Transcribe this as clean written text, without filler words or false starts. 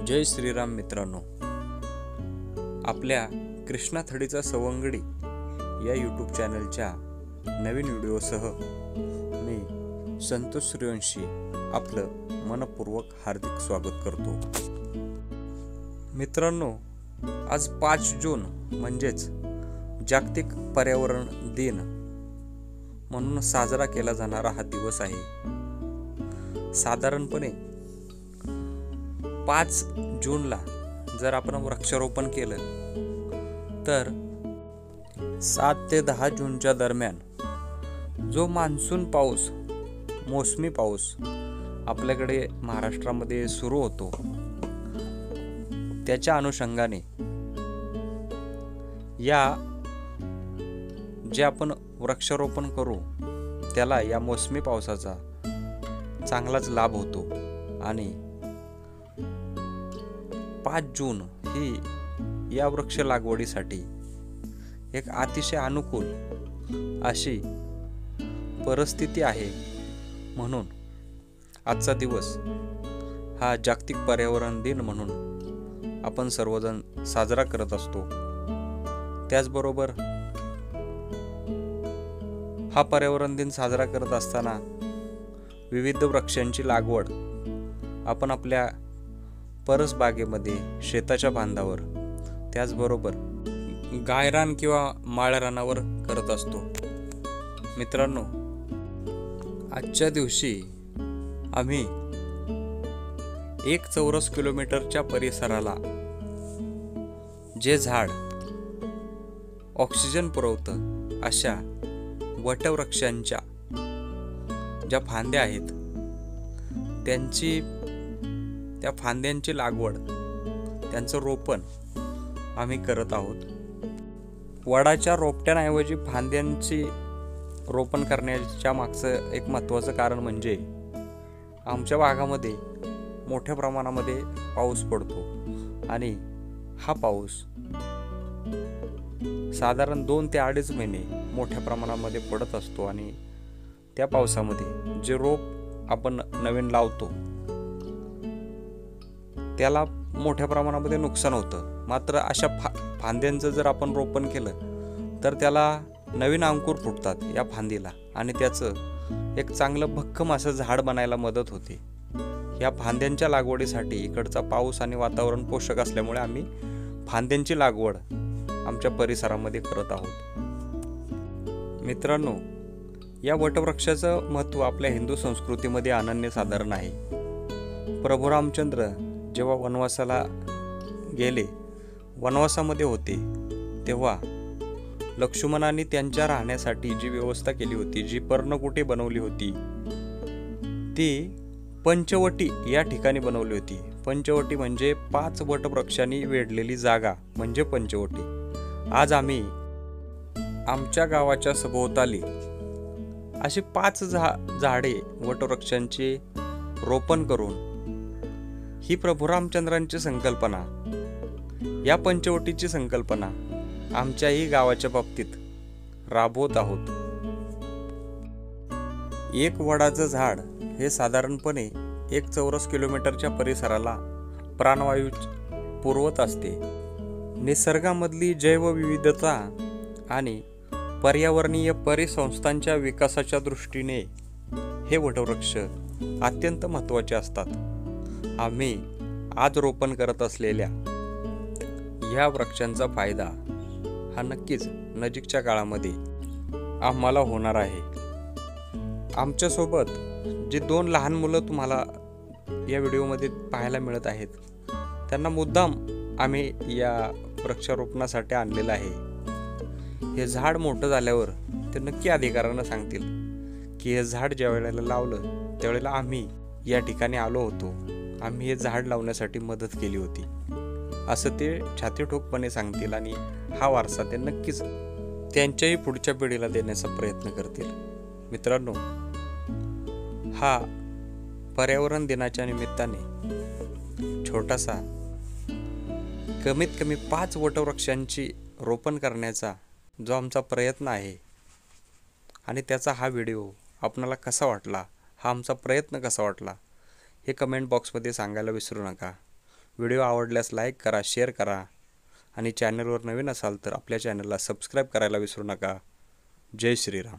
जय श्रीराम मित्रांनो, आपल्या कृष्णा थडीचा सवंगडी या यूट्यूब चॅनलच्या नवीन व्हिडिओसह मी संतोष सूर्यवंशी आपलं मनपूर्वक हार्दिक स्वागत करतो। मित्रांनो, आज 5 जून म्हणजेच जागतिक पर्यावरण दिन म्हणून साजरा केला जाणारा हा दिवस आहे। साधारणपणे 5 जूनला जर आपण वृक्षारोपण केलं तर 7 ते 10 जूनच्या दरम्यान जो मान्सून पाऊस, मोसमी पाऊस आपल्याकडे महाराष्ट्रामध्ये सुरू होतो, त्याच्या अनुषंगाने या जे आपण वृक्षारोपण करू त्याला या मोसमी पावसाचा चांगलाच लाभ होतो आणि 5 जून ही या वृक्ष लागवडीसाठी एक अतिशय अनुकूल अशी परिस्थिती आहे। म्हणून आजचा दिवस हा जागतिक पर्यावरण दिन म्हणून आपण सर्वजण साजरा करत असतो। त्याचबरोबर हा पर्यावरण दिन साजरा करत असताना विविध वृक्षांची लागवड आपण आपल्या परसबागेमध्ये, शेताच्या बांधावर, त्याचबरोबर गायरान किंवा माळरानावर करत असतो। मित्रांनो, आजच्या दिवशी आम्ही 1 चौरस किलोमीटरच्या परिसराला जे झाड ऑक्सिजन पुरवतं अशा वटवृक्षांच्या ज्या फांद्या आहेत त्या फांद्यांची लागवड, त्यांचं रोपण आम्ही करत आहोत। वडाच्या रोपट्यांऐवजी फांद्यांची रोपण करण्याच्या मागचं एक महत्त्वाचं कारण म्हणजे आमच्या भागामध्ये मोठ्या प्रमाणामध्ये पाऊस पडतो आणि हा पाऊस साधारण 2 ते 2.5 महिने मोठ्या प्रमाणामध्ये पडत असतो आणि त्या पावसामध्ये जे रोप आपण नवीन लावतो त्याला मोठ्या प्रमाणामध्ये नुकसान होतं। मात्र अशा फांद्यांचं जर आपण रोपण केलं तर त्याला नवीन अंकुर फुटतात या फांदीला आणि त्याचं एक चांगलं भक्कम असं झाड बनायला मदत होते। या फांद्यांच्या लागवडीसाठी इकडचा पाऊस आणि वातावरण पोषक असल्यामुळे आम्ही फांद्यांची लागवड आमच्या परिसरामध्ये करत आहोत। मित्रांनो, या वटवृक्षाचं महत्त्व आपल्या हिंदू संस्कृतीमध्ये अनन्यसाधारण आहे। प्रभू रामचंद्र जेव्हा वनवासाला गेले, वनवासामध्ये होते, तेव्हा लक्ष्मणाने त्यांच्या राहण्यासाठी जी व्यवस्था केली होती, जी पर्णकुटी बनवली होती, ती पंचवटी या ठिकाणी बनवली होती। पंचवटी म्हणजे 5 वटवृक्षांनी वेढलेली जागा म्हणजे पंचवटी। आज आम्ही आमच्या गावाच्या सभोवताली अशी 5 झाडे वटवृक्षांची रोपण करून ही प्रभू रामचंद्रांची संकल्पना, या पंचवटीची संकल्पना आमच्याही गावाच्या बाबतीत राबवत आहोत। एक वडाचं झाड हे साधारणपणे 1 चौरस किलोमीटरच्या परिसराला प्राणवायू पुरवत असते। निसर्गामधली जैवविविधता आणि पर्यावरणीय परिसंस्थांच्या विकासाच्या दृष्टीने हे वटवृक्ष अत्यंत महत्त्वाचे असतात। आम्ही आज रोपण करत असलेल्या या वृक्षांचा फायदा हा नक्कीच नजीकच्या काळामध्ये आम्हाला होणार आहे। आमच्यासोबत जे 2 लहान मुलं तुम्हाला या व्हिडिओमध्ये पाहायला मिळत आहेत, त्यांना मुद्दाम आम्ही या वृक्षारोपणासाठी आणलेलं आहे। हे झाड मोठं झाल्यावर ते नक्की अधिकारानं सांगतील की हे झाड ज्या वेळेला लावलं त्यावेळेला आम्ही या ठिकाणी आलो होतो, आम्ही हे झाड लावण्यासाठी मदत केली होती, असं ते छातीठोकपणे सांगतील आणि हा वारसा ते नक्कीच त्यांच्याही पुढच्या पिढीला देण्याचा प्रयत्न करतील। मित्रांनो, हा पर्यावरण दिनाच्या निमित्ताने छोटासा कमीत कमी 5 वटवृक्षांची रोपण करण्याचा जो आमचा प्रयत्न आहे आणि त्याचा हा व्हिडिओ आपणाला कसा वाटला, हा आमचा प्रयत्न कसा वाटला, हे कमेंट बॉक्समध्ये सांगायला विसरू नका। व्हिडिओ आवडल्यास लाईक करा, शेअर करा आणि चॅनलवर नवीन असाल तर आपल्या चॅनलला सबस्क्राईब करायला विसरू नका. जय श्रीराम.